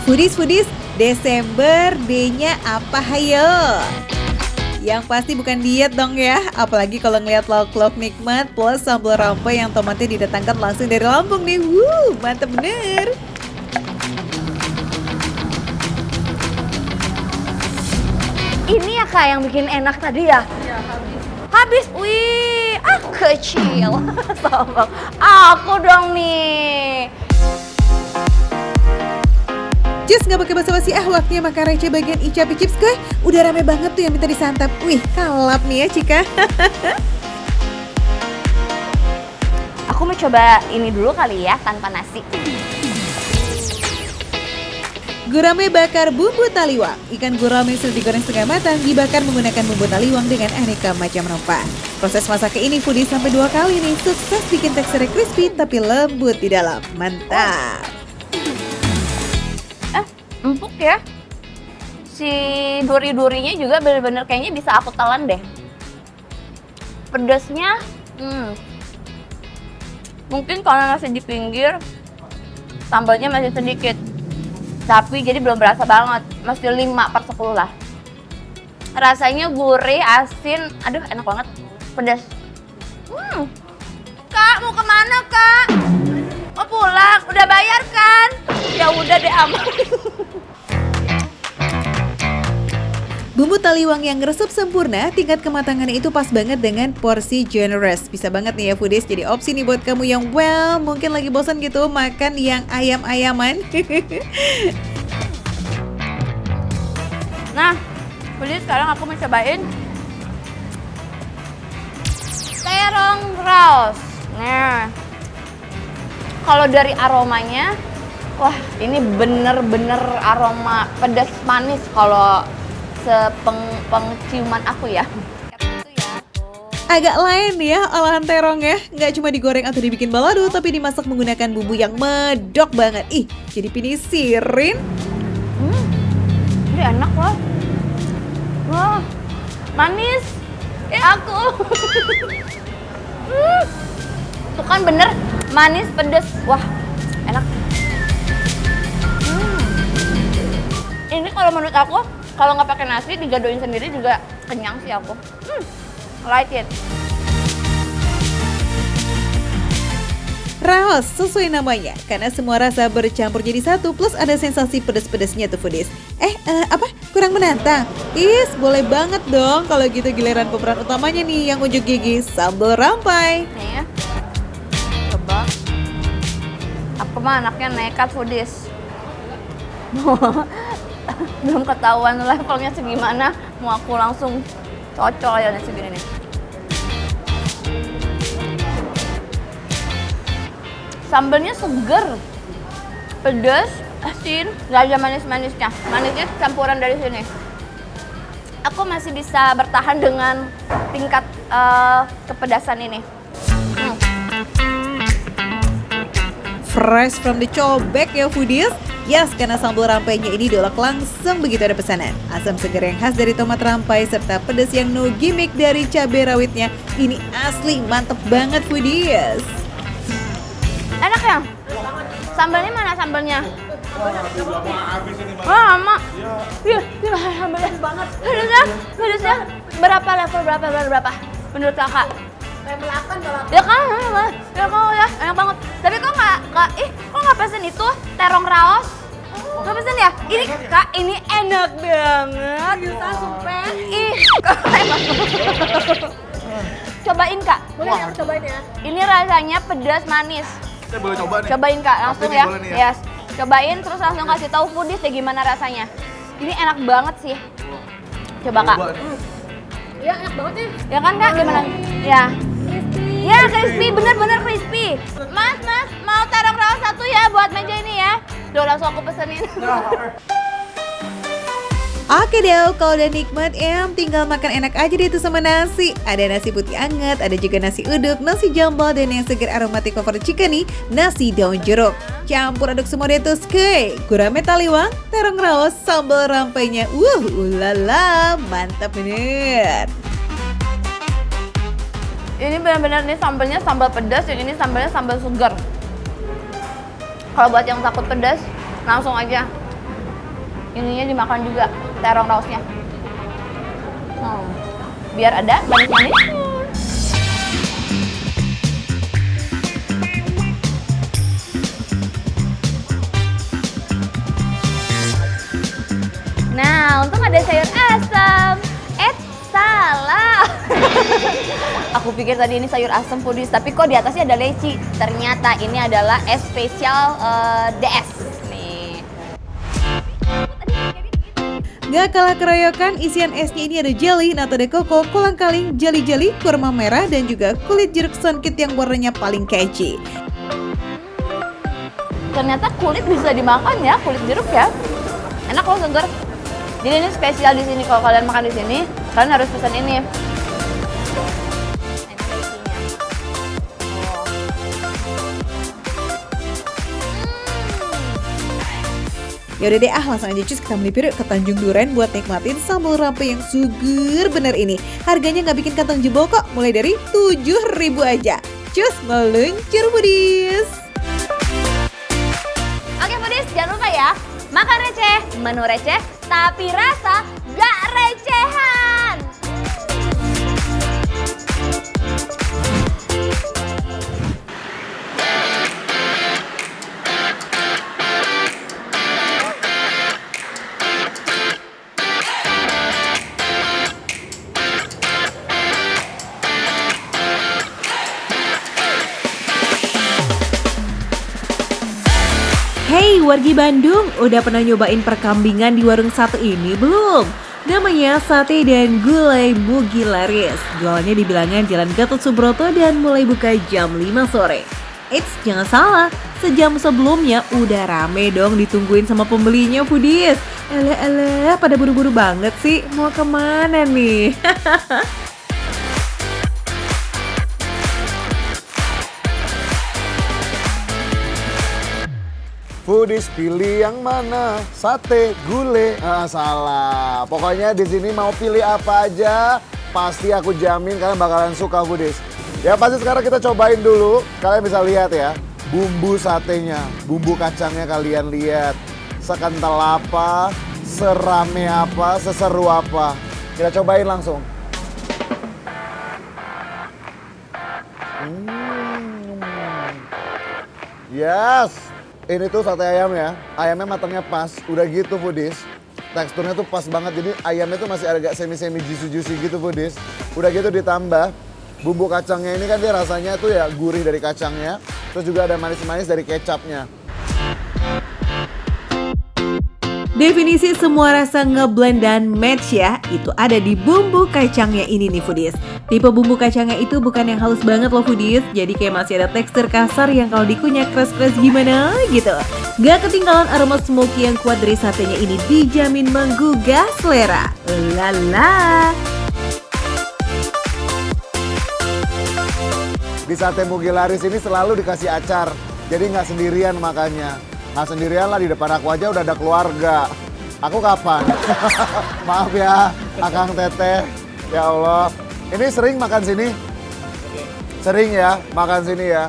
Foodies, Desember D-nya apa hayo? Yang pasti bukan diet dong ya, apalagi kalau ngeliat lauk-lauk nikmat plus sambal rampai yang tomatnya didatangkan langsung dari Lampung nih. Mantep bener. Ini ya Kak yang bikin enak tadi ya? Iya, habis. Wih, kecil. Sombong. Aku dong nih. Just nggak pakai basa-basi, waktunya makan receh bagian Icapi Chips gue. Udah rame banget tuh yang minta disantap. Wih, kalap nih ya Cika. Aku mau coba ini dulu kali ya, tanpa nasi. Gurame bakar bumbu taliwang. Ikan gurame sudah digoreng setengah matang, dibakar menggunakan bumbu taliwang dengan aneka macam rempah. Proses masaknya ini foodies sampai 2 kali nih. Sukses bikin teksturnya crispy tapi lembut di dalam. Mantap. Empuk ya. Si duri-durinya juga bener-bener kayaknya bisa aku telan deh. Pedasnya, mungkin kalau nasi di pinggir, sambalnya masih sedikit. Tapi jadi belum berasa banget, masih 5/10 lah. Rasanya gurih, asin, aduh enak banget, pedas. Kak, mau kemana Kak? Mau pulang, udah bayar kan? Ya udah deh aman. Bumbu taliwang yang ngeresep sempurna, tingkat kematangannya itu pas banget dengan porsi generous. Bisa banget nih ya foodies, jadi opsi nih buat kamu yang mungkin lagi bosan gitu makan yang ayam-ayaman. Nah, foodies sekarang aku mau cobain terong raos. Nah, kalau dari aromanya, wah ini bener-bener aroma pedas manis kalau sepengciuman aku ya. Agak lain ya olahan terong ya, nggak cuma digoreng atau dibikin balado, tapi dimasak menggunakan bumbu yang medok banget. Ih, jadi pinisirin. Ini enak loh. Wah, manis. Aku. Tuh kan bener, manis, pedes. Wah, enak. Ini kalau menurut aku, kalau nggak pakai nasi, digadoin sendiri juga kenyang sih aku. Like it. Raos sesuai namanya, karena semua rasa bercampur jadi satu, plus ada sensasi pedes-pedesnya tuh foodies. Apa? Kurang menantang? Boleh banget dong kalau gitu giliran pemeran utamanya nih yang unjuk gigi, sambal rampai. Nih ya. Coba. Aku mah anaknya nekat foodies. Belum ketahuan levelnya segimana, mau aku langsung cocok aja segini nih. Sambalnya seger, pedas, asin, nggak ada manis-manisnya. Manisnya campuran dari sini. Aku masih bisa bertahan dengan tingkat kepedasan ini. Fresh from the cobek ya foodies. Yes, karena sambal rampainya ini diolok langsung begitu ada pesanan. Asam segar yang khas dari tomat rampai serta pedas yang no gimmick dari cabai rawitnya. Ini asli mantep banget foodies. Enak ya? Sambalnya mana sambalnya? Lama. Iya, sambalnya banget. Pedasnya berapa level berapa? Menurut kakak? Level 8 kalau ya kan, ya enak banget. Tapi kok nggak pesen itu terong raos? Nggak pesen ya? Ini Kak, ini enak banget. Bisa sumpah. Cobain Kak. Boleh ya, cobain ya. Ini rasanya pedas manis. Saya boleh coba nih. Cobain Kak, langsung ya. Ya. Yes. Cobain terus langsung kasih tahu foodies ya gimana rasanya. Ini enak banget sih. Coba Kak. Iya enak banget nih. Ya kan Kak, gimana? Ya. Ya crispy, bener-bener crispy. Mas, mau terong raos 1 ya buat meja ini ya. Duh, langsung aku pesenin. Oke deh, kalau udah nikmat tinggal makan enak aja deh itu sama nasi. Ada nasi putih anget, ada juga nasi uduk, nasi jambal, dan yang segar aromatik favorit Cika nih, nasi daun jeruk. Campur aduk semua deh tuh, gurame taliwang, terong raos, sambal rampainya. Ulala, mantap bener. Ini benar-benar nih sambalnya sambal pedas, yang ini sambalnya sambal segar. Kalau buat yang takut pedas, langsung aja ininya dimakan juga, terong rausnya. Biar ada manis-manis. Nah, untung ada sayur asam. Salah. Aku pikir tadi ini sayur asam foodies, tapi kok di atasnya ada leci. Ternyata ini adalah es spesial DS. Nih. Gak kalah keroyokan, isian esnya ini ada jelly, nata de coco, kolang-kaling, jeli-jeli, kurma merah, dan juga kulit jeruk songkit yang warnanya paling catchy. Ternyata kulit bisa dimakan ya, kulit jeruk ya. Enak loh, seger. Jadi ini spesial di sini. Kalau kalian makan di sini, kalian harus pesan ini. Yaudah deh langsung aja cus kita melipir ke Tanjung Duren buat nikmatin sambal rampe yang suger bener ini. Harganya nggak bikin kantong jebol kok, mulai dari 7.000 aja. Cus meluncur foodies. Oke foodies, jangan lupa ya, makan receh, menu receh, tapi rasa gak recehan. Hey wargi Bandung, udah pernah nyobain perkambingan di warung satu ini belum? Namanya Sate dan Gulai Mugilaris. Jualannya di bilangan Jalan Gatot Subroto dan mulai buka jam 5 sore. Eits, jangan salah, sejam sebelumnya udah rame dong ditungguin sama pembelinya foodies. Elah, pada buru-buru banget sih, mau kemana nih? Foodies pilih yang mana? Sate, gulai? Salah. Pokoknya di sini mau pilih apa aja, pasti aku jamin kalian bakalan suka foodies. Ya pasti sekarang kita cobain dulu. Kalian bisa lihat ya, bumbu satenya, bumbu kacangnya kalian lihat. Sekental apa, serame apa, seseru apa. Kita cobain langsung. Yes. Ini tuh sate ayam ya, ayamnya matangnya pas, udah gitu foodies. Teksturnya tuh pas banget, jadi ayamnya tuh masih agak semi-semi juicy-juicy gitu foodies. Udah gitu ditambah bumbu kacangnya ini kan dia rasanya tuh ya gurih dari kacangnya. Terus juga ada manis-manis dari kecapnya. Definisi semua rasa ngeblend dan match ya, itu ada di bumbu kacangnya ini nih foodies. Tipe bumbu kacangnya itu bukan yang halus banget loh foodies, jadi kayak masih ada tekstur kasar yang kalau dikunyah keras-keras gimana gitu. Gak ketinggalan aroma smoky yang kuat dari satenya ini dijamin menggugah selera. Lala. Di Sate Mugilaris ini selalu dikasih acar, jadi nggak sendirian makannya. Nggak sendirian lah, di depan aku aja udah ada keluarga. Aku kapan? Maaf ya, Akang Teteh. Ya Allah. Ini sering makan sini? Sering ya, makan sini ya.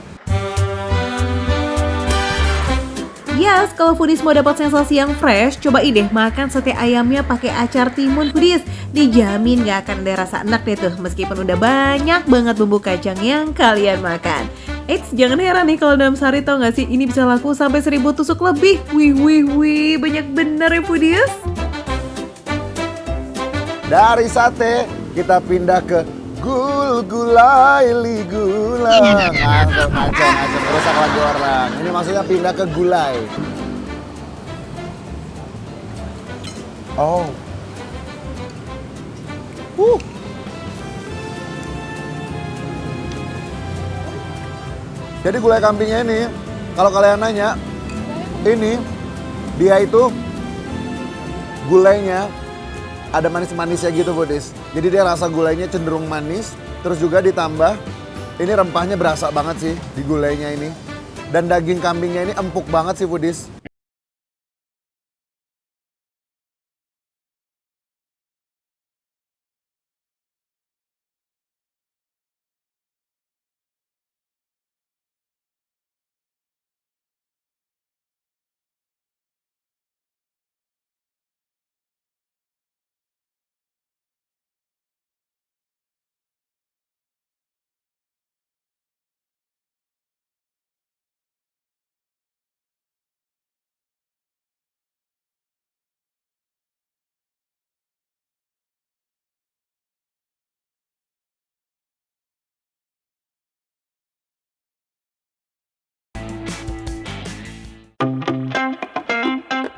Yes, kalau foodies mau dapat sensasi yang fresh, cobain deh makan sate ayamnya pakai acar timun foodies. Dijamin gak akan ada rasa enak deh tuh, meskipun udah banyak banget bumbu kacang yang kalian makan. Eits, jangan heran nih kalau dalam sehari tau gak sih, ini bisa laku sampai 1000 tusuk lebih. Wih, banyak bener ya foodies. Dari sate, kita pindah ke gulai gula. Ngaceng, merusak lagu orang. Ini maksudnya pindah ke gulai. Oh. Jadi gulai kambingnya ini, kalau kalian nanya, ini dia itu gulainya ada manis-manisnya gitu foodies. Jadi dia rasa gulainya cenderung manis, terus juga ditambah ini rempahnya berasa banget sih di gulainya ini. Dan daging kambingnya ini empuk banget sih foodies.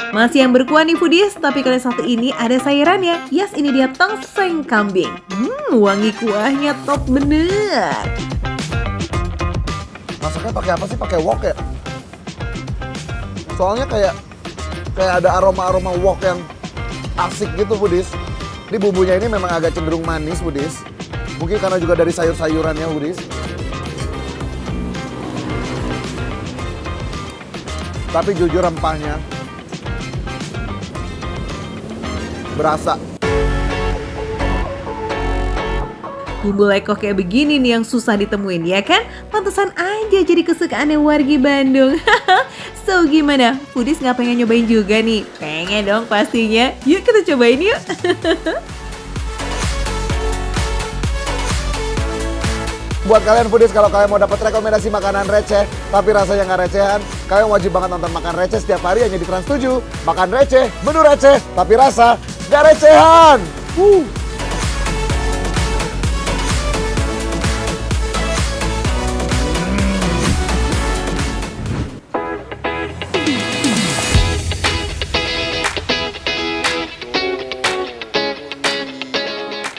Masih yang berkuah nih foodies, tapi kali satu ini ada sayurannya. Yes, ini dia tongseng kambing. Wangi kuahnya top bener. Masaknya pakai apa sih? Pakai wok ya? Soalnya kayak ada aroma-aroma wok yang asik gitu, Budis. Ini bumbunya ini memang agak cenderung manis, Budis. Mungkin karena juga dari sayur-sayurannya, Budis. Tapi jujur rempahnya berasa. Bumbu leko kayak begini nih yang susah ditemuin ya kan? Pantesan aja jadi kesukaannya wargi Bandung. So gimana? Foodies nggak pengen nyobain juga nih? Pengen dong pastinya. Yuk kita cobain yuk. Buat kalian foodies, kalau kalian mau dapat rekomendasi makanan receh tapi rasanya nggak recehan, kalian wajib banget nonton Makan Receh setiap hari hanya di Trans 7. Makan receh, menu receh, tapi rasa nggak recehan.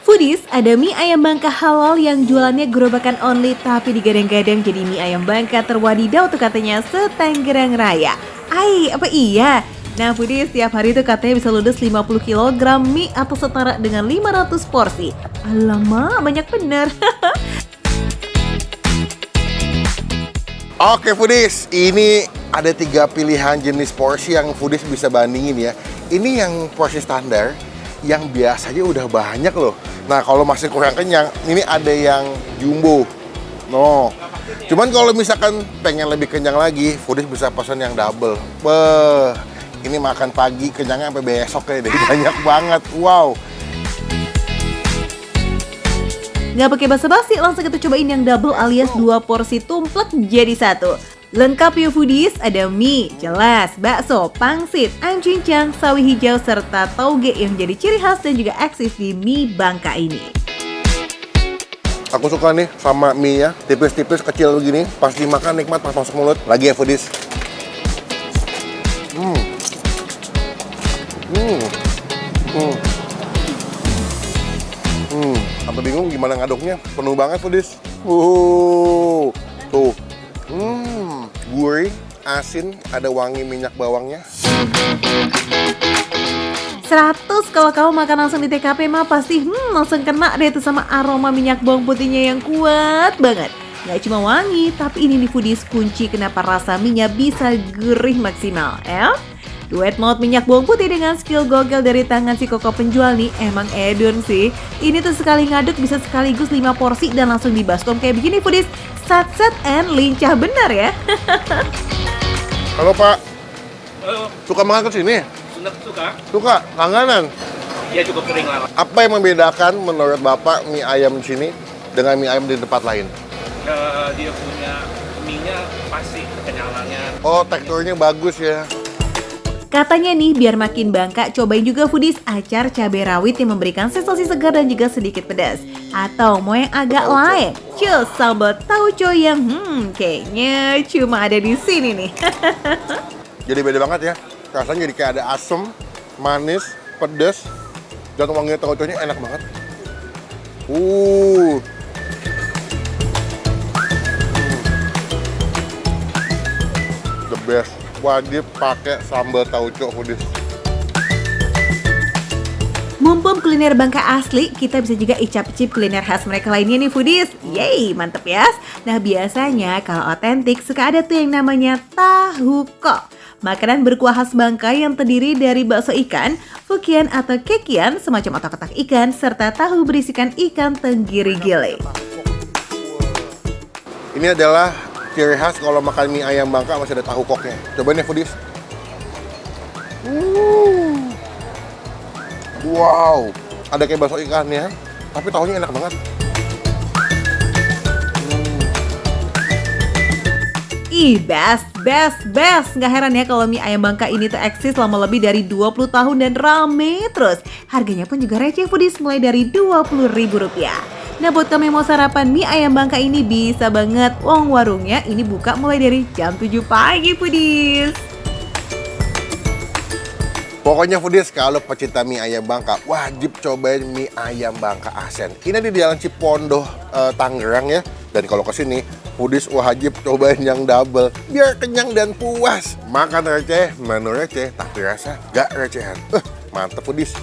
Foodies, ada mie ayam Bangka halal yang jualannya gerobakan only tapi digadang-gadang jadi mie ayam Bangka terwadidaw tuh katanya se-Tanggerang Raya. Apa iya? Nah Foodies, tiap hari tuh katanya bisa ludes 50 kg mie atau setara dengan 500 porsi. Alamak, banyak bener. Oke Foodies, ini ada 3 pilihan jenis porsi yang Foodies bisa bandingin ya. Ini yang porsi standar, yang biasanya udah banyak loh. Nah kalau masih kurang kenyang, ini ada yang jumbo. No. Cuman kalau misalkan pengen lebih kenyang lagi, Foodies bisa pesan yang double. Ini makan pagi kenyangnya sampai besok ya, jadi banyak banget. Wow. Nggak pakai basa-basi, langsung kita cobain yang double alias 2 porsi tumplek jadi 1. Lengkap ya Foodies, ada mie, jelas, bakso, pangsit, ayam cincang, sawi hijau, serta tauge yang jadi ciri khas dan juga eksis di mie Bangka ini. Aku suka nih sama mie-nya, tipis-tipis kecil begini, pas dimakan nikmat pas masuk mulut. Lagi ya Foodies. Sampai bingung gimana ngaduknya, penuh banget Foodies. Tuh. Gurih, asin, ada wangi minyak bawangnya. 100 kalau kamu makan langsung di TKP mah pasti langsung kena deh tuh sama aroma minyak bawang putihnya yang kuat banget. Gak cuma wangi, tapi ini nih Foodies kunci kenapa rasa mie-nya bisa gurih maksimal, ya? Duet maut minyak bawang putih dengan skill gogel dari tangan si koko penjual nih emang edun sih. Ini tuh sekali ngaduk bisa sekaligus 5 porsi dan langsung dibaskom kayak begini Foodies. Sat and lincah benar ya. Halo Pak. Halo, Suka makan ke sini? suka? Suka? Langganan? Ya cukup sering lah. Apa yang membedakan menurut Bapak mie ayam di sini dengan mie ayam di tempat lain? Dia punya mie-nya pasti kekenyalannya. Oh, teksturnya bagus ya. Katanya nih biar makin Bangka, cobain juga Foodies acar cabai rawit yang memberikan sensasi segar dan juga sedikit pedas. Atau mau yang agak lain, cus sambal tauco yang kayaknya cuma ada di sini nih. Jadi beda banget ya. Rasanya jadi kayak ada asam, manis, pedas, dan wangi tauconya enak banget. The best. Wajib pakai sambal tauco Foodies. Mumpung kuliner Bangka asli, kita bisa juga icap-icip kuliner khas mereka lainnya nih Foodies. Yeay, mantep ya. Nah biasanya kalau otentik suka ada tuh yang namanya tahu kok. Makanan berkuah khas Bangka yang terdiri dari bakso ikan, fukian atau kekian, semacam otak-otak ikan, serta tahu berisikan ikan tenggiri gile. Ini adalah ciri khas kalau makan mie ayam Bangka masih ada tahu koknya. Cobain ya Foodies. Wow, ada kayak bakso ikannya, tapi tahunya enak banget. Best. Nggak heran ya kalau mie ayam Bangka ini tuh eksis selama lebih dari 20 tahun dan rame terus. Harganya pun juga receh Foodies, mulai dari Rp20.000. Nah buat kamu yang mau sarapan mie ayam Bangka ini bisa banget. Wong warungnya ini buka mulai dari jam 7 pagi Foodies. Pokoknya foodies, kalau pecinta mie ayam Bangka, wajib cobain mie ayam Bangka Asen. Ini di Jalan Cipondoh, Tangerang ya. Dan kalau kesini, foodies wajib cobain yang double, biar kenyang dan puas. Makan receh, menu receh, tapi rasa gak recehan. Mantep foodies.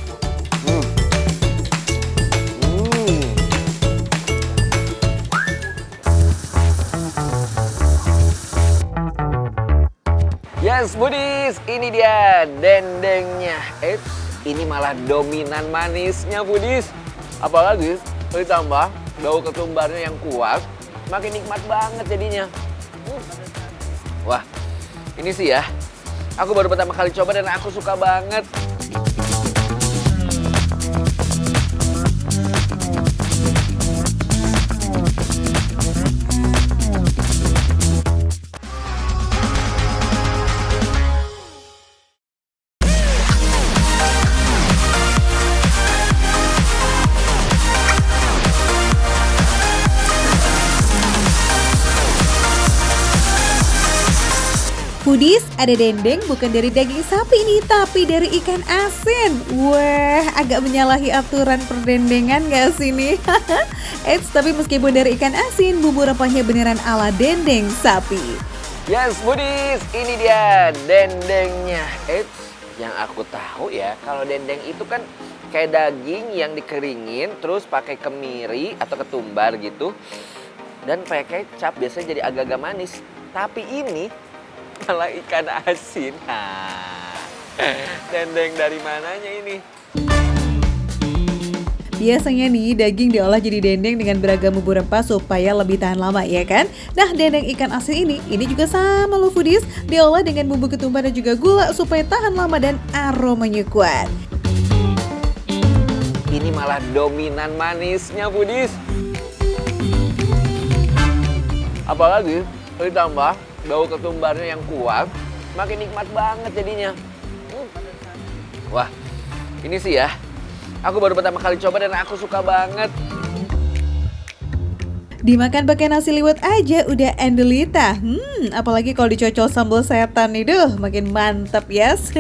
Yes, Budis, ini dia dendengnya. Ini malah dominan manisnya, Budis. Apalagi ditambah bau ketumbarnya yang kuat, makin nikmat banget jadinya. Wah, ini sih ya, aku baru pertama kali coba dan aku suka banget. Foodies, ada dendeng bukan dari daging sapi nih, tapi dari ikan asin. Wah, agak menyalahi aturan perdendengan gak sih nih? Eits, tapi meskipun dari ikan asin, bumbu rempahnya beneran ala dendeng sapi. Yes, Budis, ini dia dendengnya. Yang aku tahu ya, kalau dendeng itu kan kayak daging yang dikeringin, terus pakai kemiri atau ketumbar gitu. Dan pakai kecap, biasanya jadi agak-agak manis. Tapi ini malah ikan asin. Dendeng dari mananya ini? Biasanya nih, daging diolah jadi dendeng dengan beragam bumbu rempah supaya lebih tahan lama, ya kan? Nah, dendeng ikan asin ini juga sama loh Foodies. Diolah dengan bumbu ketumbar dan juga gula supaya tahan lama dan aromanya kuat. Ini malah dominan manisnya, Foodies. Apalagi ditambah bau ketumbarnya yang kuat, makin nikmat banget jadinya. Wah, ini sih ya, aku baru pertama kali coba dan aku suka banget. Dimakan pakai nasi liwet aja udah endelita. Apalagi kalau dicocol sambal setan nih, duh, makin mantap ya. Yes.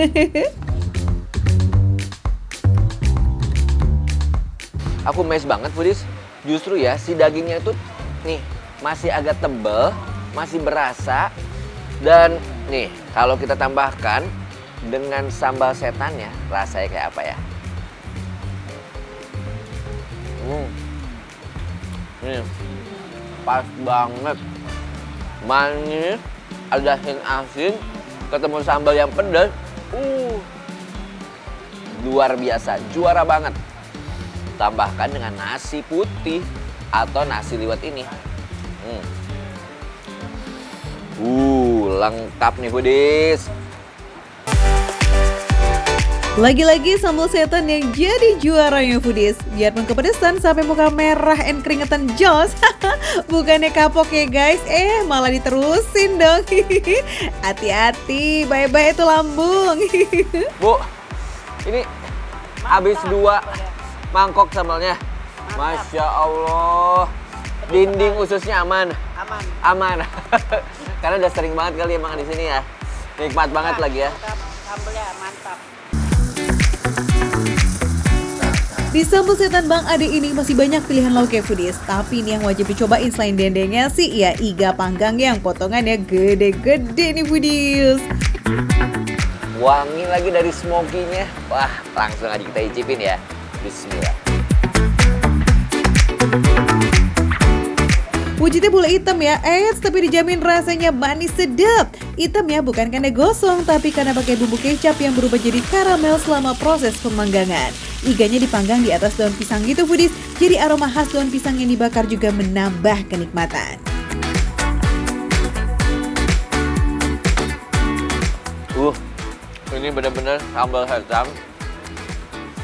Aku amazed banget, Foodies. Justru ya, si dagingnya itu nih masih agak tebel, masih berasa. Dan nih, kalau kita tambahkan dengan sambal setannya, rasanya kayak apa ya? Nih, pas banget. Manis, ada asin, ketemu sambal yang pedas. Luar biasa, juara banget. Tambahkan dengan nasi putih atau nasi liwet ini. Lengkap nih Foodies. Lagi-lagi sambal setan yang jadi juaranya Foodies. Biarpun kepedesan sampai muka merah and keringetan jos. Bukannya kapok ya guys, malah diterusin dong. Hati-hati, bye-bye itu lambung. Bu, ini habis 2 mangkok sambalnya. Masya Allah. Dinding ususnya aman. Aman. Karena udah sering banget kali emang di sini ya. Nikmat banget lagi ya. Sambelnya mantap. Di sambal setan Bang Ade ini masih banyak pilihan lauk ya Foodies. Tapi ini yang wajib dicobain selain dendengnya sih ya iga panggang yang potongannya gede-gede nih Foodies. Wangi lagi dari smokinya. Wah, langsung aja kita icipin ya. Bismillah. Wujudnya bule hitam ya, tapi dijamin rasanya manis sedap. Hitam ya bukan karena gosong, tapi karena pakai bumbu kecap yang berubah jadi karamel selama proses pemanggangan. Iganya dipanggang di atas daun pisang gitu Foodies, jadi aroma khas daun pisang yang dibakar juga menambah kenikmatan. Ini benar-benar sambal setan.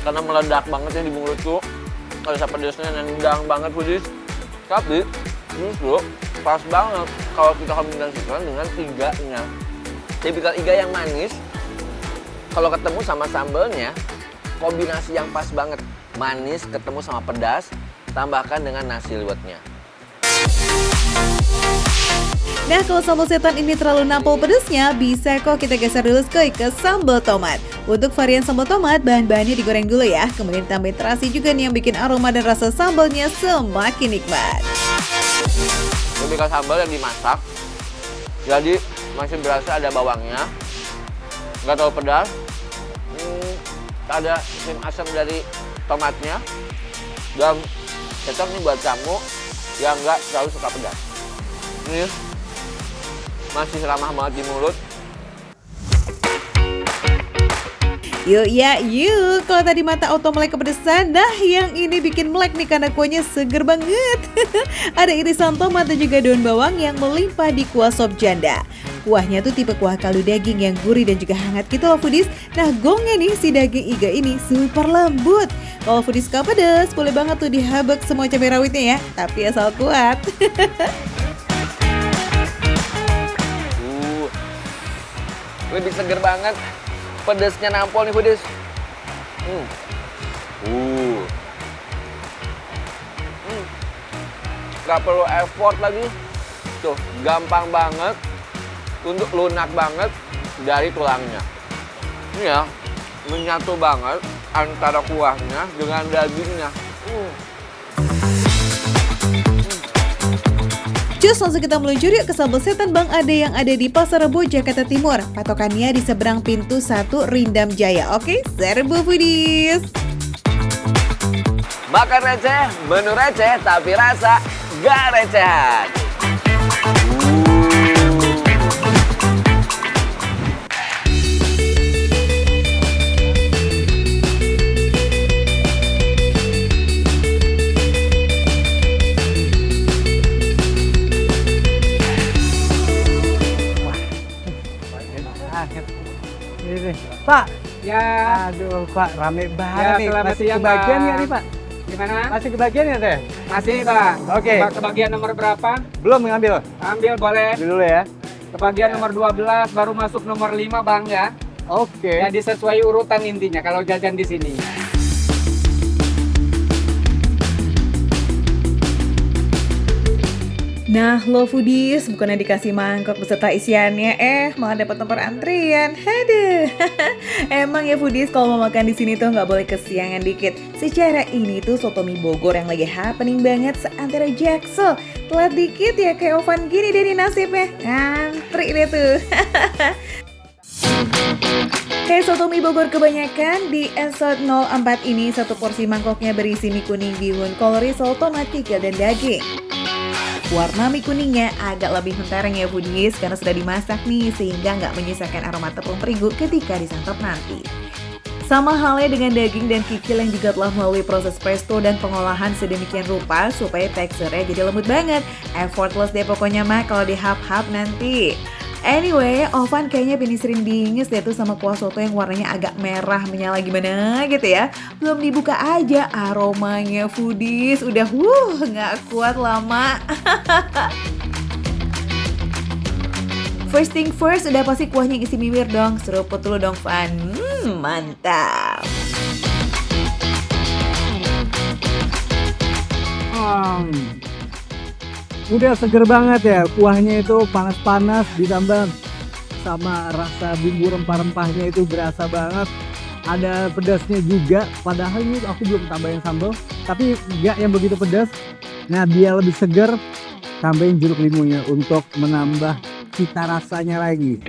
Karena meledak banget ya di mulutku. Rasa pedasnya nendang banget Foodies. Tapi justru pas banget kalau kita kombinasikan dengan iganya. Tipikal iga yang manis, kalau ketemu sama sambalnya, kombinasi yang pas banget. Manis ketemu sama pedas, tambahkan dengan nasi liwetnya. Nah, kalau sambal setan ini terlalu nampol pedesnya, bisa kok kita geser dulu ke sambal tomat. Untuk varian sambal tomat, bahan-bahannya digoreng dulu ya. Kemudian tambahin terasi juga nih yang bikin aroma dan rasa sambalnya semakin nikmat. Tipikal sambal yang dimasak, jadi masih berasa ada bawangnya, nggak terlalu pedas. Ada asam dari tomatnya, dan cocok nih buat kamu yang nggak terlalu suka pedas. Ini masih ramah banget di mulut. Yuk ya, yuk. Kalau tadi mata auto melek kepedesan, nah yang ini bikin melek nih karena kuahnya seger banget. Ada irisan tomat dan juga daun bawang yang melimpah di kuah sop janda. Kuahnya tuh tipe kuah kaldu daging yang gurih dan juga hangat gitu loh foodies. Nah gongnya nih si daging iga ini super lembut. Kalau foodies suka pedas, boleh banget tuh dihabek semua cabai rawitnya ya. Tapi asal kuat. Lebih seger banget. Pedesnya nampol nih foodies. Gak perlu effort lagi. Tuh, gampang banget untuk lunak banget dari tulangnya. Ini ya, menyatu banget antara kuahnya dengan dagingnya. Cus, langsung kita meluncur yuk ke sambal setan Bang Ade yang ada di Pasar Rebo, Jakarta Timur. Patokannya di seberang pintu 1 Rindam Jaya. Oke, serbu foodies. Makan receh, menu receh, tapi rasa gak recehan. Pak, Ya, aduh Pak, rame banget ya nih. selamat Masih siang, kebagian Bang. nggak nih Pak? Gimana? Masih kebagian ya Teh? Masih, Bang. Oke. Kebagian nomor berapa? Belum ngambil? Ambil boleh. Ambil dulu ya. Kebagian nomor 12, baru masuk nomor 5, Bang ya. Oke. Jadi sesuai urutan intinya kalau jajan di sini. Nah, lo foodies, bukannya dikasih mangkok beserta isiannya, malah dapat nomor antrian. Aduh, emang ya foodies kalau mau makan di sini tuh nggak boleh kesiangan dikit. Secara ini tuh soto mie Bogor yang lagi happening banget seantero Jaksel. Telat dikit ya kayak oven gini deh nih nasibnya. Ngantri deh tuh. Kayak soto mie Bogor kebanyakan, di Esot 04 ini satu porsi mangkoknya berisi mie kuning, bihun, kol, risol, tomat, kikil, dan daging. Warna mie kuningnya agak lebih mentereng ya foodies karena sudah dimasak nih sehingga nggak menyisakan aroma tepung terigu ketika disantap nanti. Sama halnya dengan daging dan kikil yang juga telah melalui proses presto dan pengolahan sedemikian rupa supaya teksturnya jadi lembut banget. Effortless deh pokoknya mah kalau dihap-hap nanti. Anyway, Ovan kayaknya penisrin bingis deh tuh sama kuah soto yang warnanya agak merah menyala gimana gitu ya. Belum dibuka aja aromanya foodies udah nggak kuat lama. First thing first, udah pasti kuahnya isi mimir dong. Seruput dulu dong Van. Mantap. Udah seger banget ya, kuahnya itu panas-panas ditambah sama rasa bumbu rempah-rempahnya itu berasa banget. Ada pedasnya juga, padahal ini aku belum tambahin sambal, tapi nggak yang begitu pedas. Nah biar lebih seger, tambahin jeruk limunya untuk menambah cita rasanya lagi.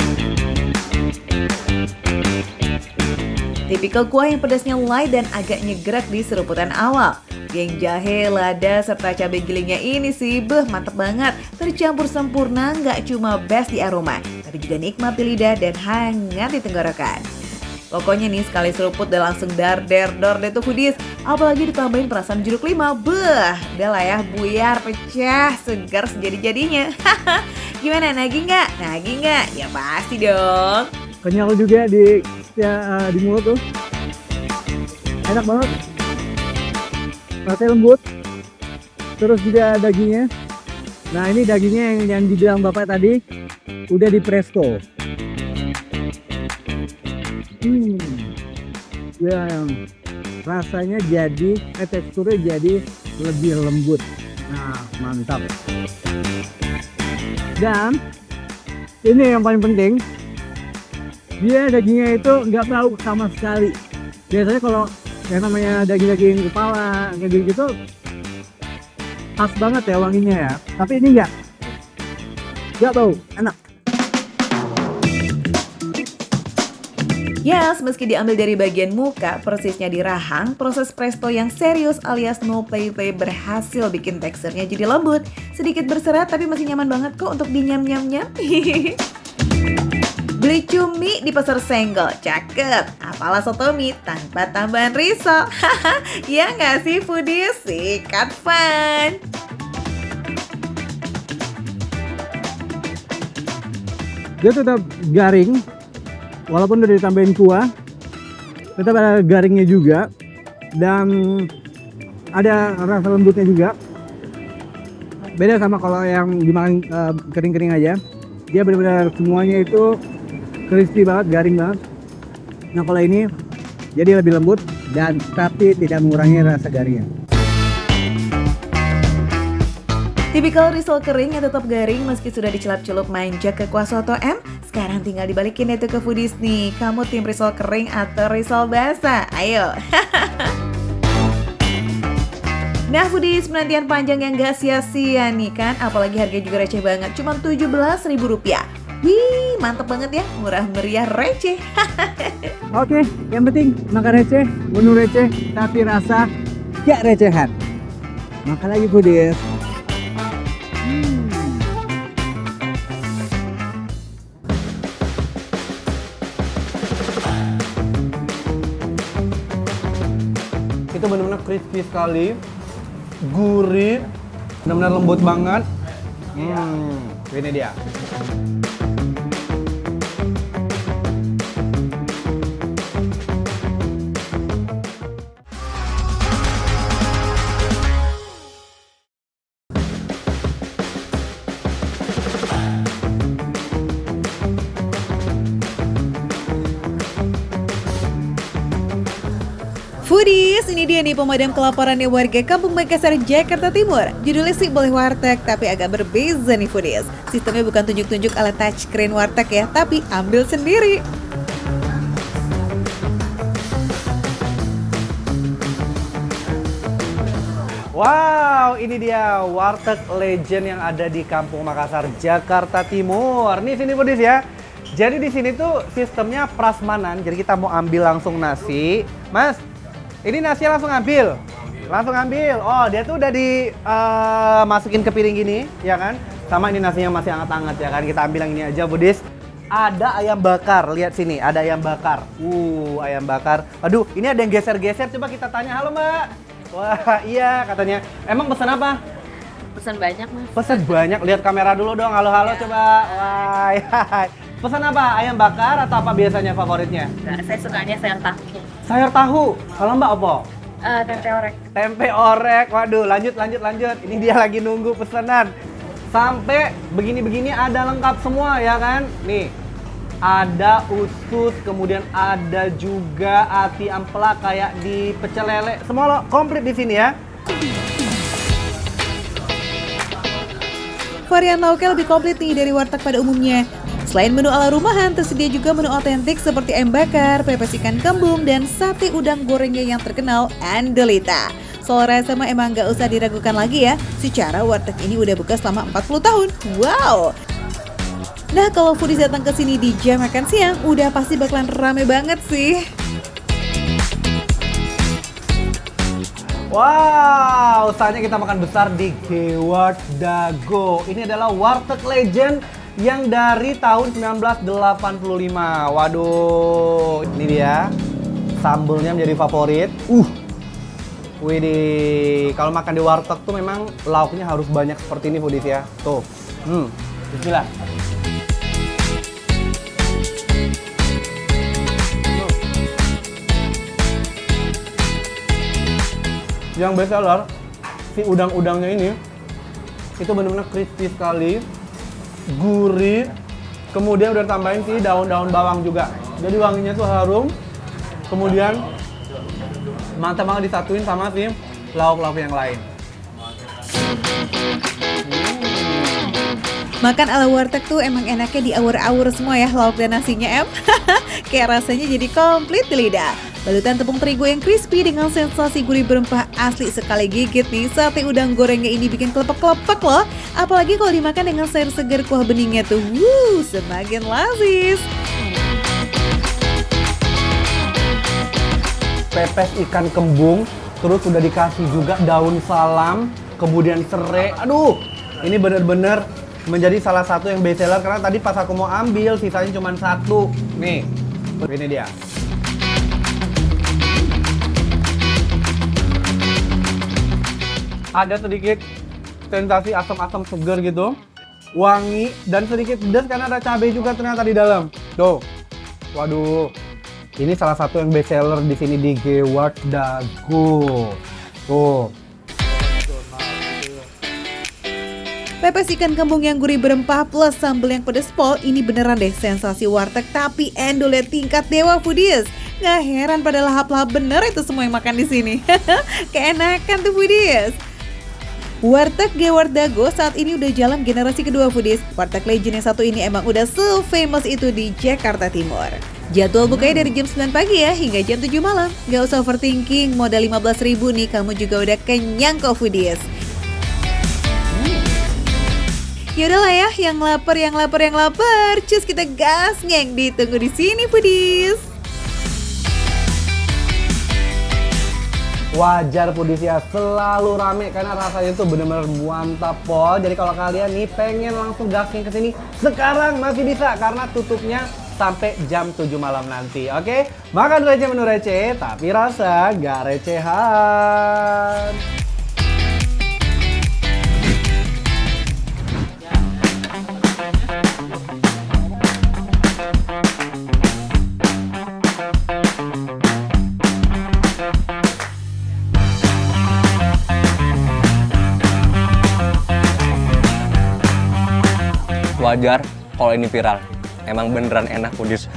Tipikal kuah yang pedasnya light dan agak nyegrak di seruputan awal. Geng jahe, lada, serta cabai gilingnya ini sih, mantep banget. Tercampur sempurna, nggak cuma best di aroma, tapi juga nikmat di lidah dan hangat di tenggorokan. Pokoknya nih sekali seruput udah langsung dor deh tuh foodies. Apalagi ditambahin perasan jeruk limau, udah lah ya, buyar, pecah, segar sejadi-jadinya. Gimana, nagih nggak? Nagih nggak? Ya pasti dong. Kenyal juga di mulut tuh. Enak banget. Rasanya lembut. Terus juga dagingnya. Nah ini dagingnya yang dibilang bapak tadi udah di presto. Ya, rasanya jadi teksturnya jadi lebih lembut. Nah mantap. Dan ini yang paling penting, dia dagingnya itu nggak bau sama sekali. Biasanya kalau yang namanya daging-daging kepala kayak gitu khas banget ya wanginya ya. Tapi ini nggak bau, enak. Yes, meski diambil dari bagian muka, persisnya di rahang, proses presto yang serius alias no play-play berhasil bikin teksturnya jadi lembut. Sedikit berserat tapi masih nyaman banget kok untuk dinyam-nyam-nyam. Beli cumi di pasar senggol, cakep. Apalah soto mie tanpa tambahan risol. Ya nggak sih foodies? Sikat fun! Dia tetap garing, walaupun udah ditambahin kuah, tetap ada garingnya juga. Dan ada rasa lembutnya juga. Beda sama kalau yang dimakan kering-kering aja. Dia benar-benar semuanya itu crispy banget, garing banget. Nah kalau ini jadi lebih lembut dan tapi tidak mengurangi rasa garingnya. Tipikal risol kering yang tetap garing meski sudah dicelup-celup manja ke kuah soto M. Sekarang tinggal dibalikin itu ke foodies nih. Kamu tim risol kering atau risol basah? Ayo. Nah foodies, penantian panjang yang gak sia-sia nih kan. Apalagi harganya juga receh banget, cuma Rp17.000. Wih, mantep banget ya, murah meriah receh. Oke, yang penting makan receh, menu receh, tapi rasa gak recehan. Makan lagi foodies. Itu benar-benar crispy sekali, gurih, benar-benar lembut banget. Ini dia. Foodies, ini dia nih pemadam kelaparannya warga Kampung Makassar, Jakarta Timur. Judulnya sih boleh warteg, tapi agak berbeza nih Foodies. Sistemnya bukan tunjuk-tunjuk ala touchscreen warteg ya, tapi ambil sendiri. Wow, ini dia warteg legend yang ada di Kampung Makassar, Jakarta Timur. Nih sini Foodies ya. Jadi di sini tuh sistemnya prasmanan. Jadi kita mau ambil langsung nasi, Mas. Ini nasinya langsung ambil. Langsung ambil. Oh, dia tuh udah masukin ke piring gini, ya kan? Sama ini nasinya masih hangat-hangat ya kan. Kita ambil yang ini aja, Foodies. Ada ayam bakar, lihat sini, ada ayam bakar. Ayam bakar. Aduh, ini ada yang geser-geser. Coba kita tanya, halo Mbak. Wah, iya katanya. Emang pesan apa? Pesan banyak, Mas. Pesan banyak. Lihat kamera dulu dong. Halo-halo coba. Wah, pesan apa? Ayam bakar atau apa biasanya favoritnya? Nah, saya sukanya sayur tahu. Sayur tahu. Kalau Mbak apa? Tempe orek. Tempe orek. Waduh, lanjut. Ini dia lagi nunggu pesanan. Sampai begini-begini ada lengkap semua ya kan? Nih. Ada usus, kemudian ada juga ati ampela kayak di pecel lele. Semua komplit di sini ya. Varian lauknya lebih komplit nih dari warteg pada umumnya. Selain menu ala rumahan, tersedia juga menu otentik seperti ayam bakar, pepes ikan kembung, dan sate udang gorengnya yang terkenal Andelita. Soal rasa mah emang gak usah diragukan lagi ya. Secara warteg ini udah buka selama 40 tahun. Wow! Nah kalau foodies datang ke sini di jam makan siang, udah pasti bakalan rame banget sih. Wow, saatnya kita makan besar di Gewart Dago. Ini adalah warteg legend yang dari tahun 1985. Waduh, ini dia. Sambelnya menjadi favorit. Widih, kalau makan di warteg tuh memang lauknya harus banyak seperti ini foodies ya. Tuh. Bismillah. Yang best seller, si udang-udangnya ini itu benar-benar crispy sekali, gurih, kemudian udah tambahin si daun-daun bawang juga. Jadi wanginya tuh harum, kemudian mantap banget disatuin sama si lauk-lauk yang lain. Makan ala warteg tuh emang enaknya diawur-awur semua ya lauk dan nasinya, Em. Kayak rasanya jadi komplit di lidah. Balutan tepung terigu yang crispy dengan sensasi gurih berempah asli sekali gigit nih. Sate udang gorengnya ini bikin kelepek-kelepek loh. Apalagi kalau dimakan dengan sayur segar kuah beningnya tuh. Semakin lazis. Pepes ikan kembung, terus udah dikasih juga daun salam, kemudian serai. Aduh, ini bener-bener menjadi salah satu yang best seller karena tadi pas aku mau ambil sisanya cuma satu. Nih, ini dia. Ada sedikit sensasi asam-asam segar gitu, wangi dan sedikit pedas karena ada cabai juga ternyata di dalam. Tuh, waduh, ini salah satu yang best seller di sini di Gewart Dago. Tuh. Pepes ikan kembung yang gurih berempah plus sambal yang pedas pol, ini beneran deh sensasi warteg tapi endolnya tingkat dewa foodies. Nggak heran pada lahap-lahap bener itu semua yang makan di sini. Keenakan tuh foodies. Warteg Gewart Dago saat ini udah jalan generasi kedua foodies. Warteg legend yang satu ini emang udah se-famous itu di Jakarta Timur. Jadwal bukanya dari jam 9 pagi ya hingga jam 7 malam. Gak usah overthinking, modal 15.000 nih kamu juga udah kenyang kok foodies. Yaudah lah ya, yang lapar. Cus kita gas ngeng, ditunggu di sini foodies. Wajar foodies ya, selalu rame karena rasanya tuh bener-bener mantap pol. Jadi kalau kalian nih pengen langsung gasing ke sini, sekarang masih bisa karena tutupnya sampai jam 7 malam nanti. Oke, makan receh menu receh, tapi rasa gak recehan. Wajar kalau ini viral. Emang beneran enak foodies.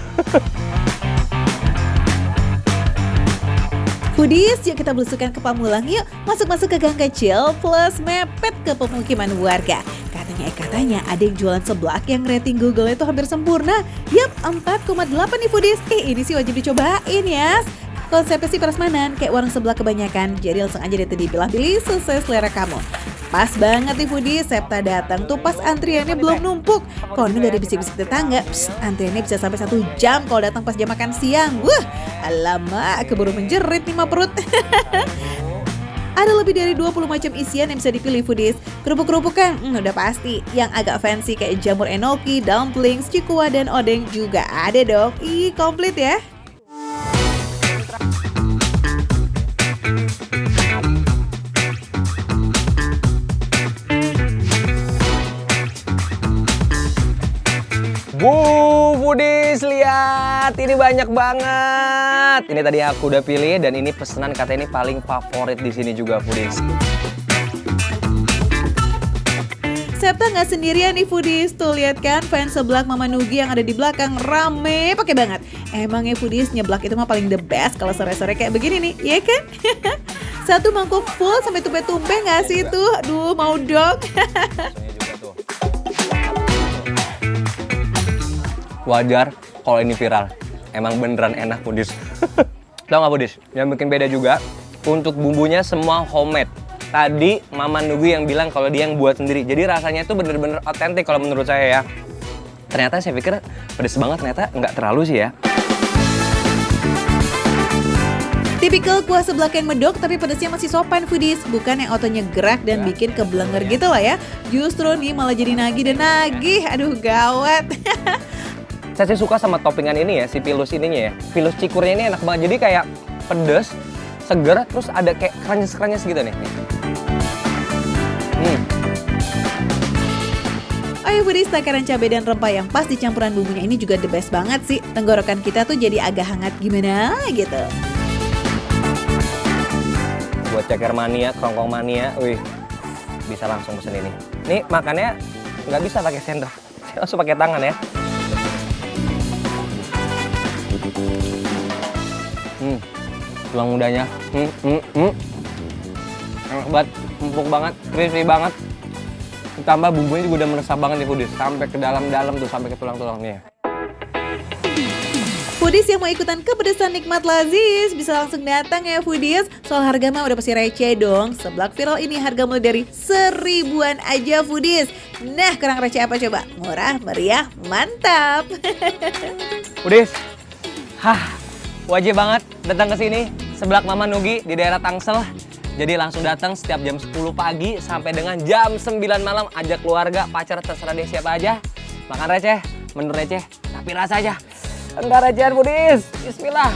Foodies, yuk kita belusukan ke Pamulang yuk. Masuk-masuk ke gang kecil plus mepet ke pemukiman warga. Katanya ada yang jualan seblak yang rating Google itu hampir sempurna. Yap, 4,8 nih foodies. Ini sih wajib dicobain ya. Konsepnya sih prasmanan, kayak warung sebelah kebanyakan. Jadi langsung aja deh dipilah-pilih sesuai selera kamu. Pas banget nih foodies, Septa datang tuh pas antriannya belum numpuk. Konon dari bisik-bisik tetangga, antriannya bisa sampai 1 jam kalau datang pas jam makan siang. Wah, alamak, keburu menjerit nih mah perut. Ada lebih dari 20 macam isian yang bisa dipilih foodies. Kerupuk-kerupuk kan, udah pasti. Yang agak fancy kayak jamur enoki, dumplings, cikua, dan odeng juga ada dong. Ih, komplit ya. Foodies, lihat ini banyak banget. Ini tadi aku udah pilih dan ini pesanan katanya ini paling favorit di sini juga foodies. Septa nggak sendirian nih foodies, tuh lihat kan fans seblak Mama Nugi yang ada di belakang rame pakai banget. Emangnya foodies nyeblak itu mah paling the best kalau sore-sore kayak begini nih, ya kan? Satu mangkok full sampai tumpe-tumpe nggak sih itu? Aduh, mau dong. Wajar kalau ini viral. Emang beneran enak foodies. Tahu nggak foodies? Yang bikin beda juga, untuk bumbunya semua homemade. Tadi Mama Nugi yang bilang kalau dia yang buat sendiri. Jadi rasanya itu bener-bener otentik kalau menurut saya ya. Ternyata saya pikir pedes banget, ternyata nggak terlalu sih ya. Tipikal kuah seblak yang medok tapi pedasnya masih sopan foodies. Bukan yang otonya gerak dan bikin kebelenger gitu lah ya. Justru nih malah jadi nagih dan nagih. Aduh gawat. Saya sih suka sama toppingan ini ya, si pilus ininya ya. Pilus cikurnya ini enak banget, jadi kayak pedes, seger, terus ada kayak krenyes-krenyes gitu nih. Ayo foodies, takaran cabai dan rempah yang pas di campuran bumbunya ini juga the best banget sih. Tenggorokan kita tuh jadi agak hangat gimana gitu. Buat ceker mania, kerongkong mania, wih, bisa langsung pesen ini. Nih makannya nggak bisa pakai sendok, langsung pakai tangan ya. Tulang mudanya, enak banget, empuk banget, crispy banget. Ditambah bumbunya juga udah meresap banget nih foodies, sampai ke dalam-dalam tuh, sampai ke tulang-tulangnya. Foodies yang mau ikutan kepedesan nikmat lazis bisa langsung datang ya foodies. Soal harga mah udah pasti receh dong. Seblak viral ini harga mulai dari 1000-an aja foodies. Nah, kurang receh apa coba? Murah, meriah, mantap. Foodies, wajib banget datang ke sini. Seblak Mama Nugi di daerah Tangsel. Jadi langsung datang setiap jam 10 pagi sampai dengan jam 9 malam. Ajak keluarga, pacar, terserah deh siapa aja. Makan receh, menu receh, tapi rasa aja. Enggak recehan foodies, bismillah.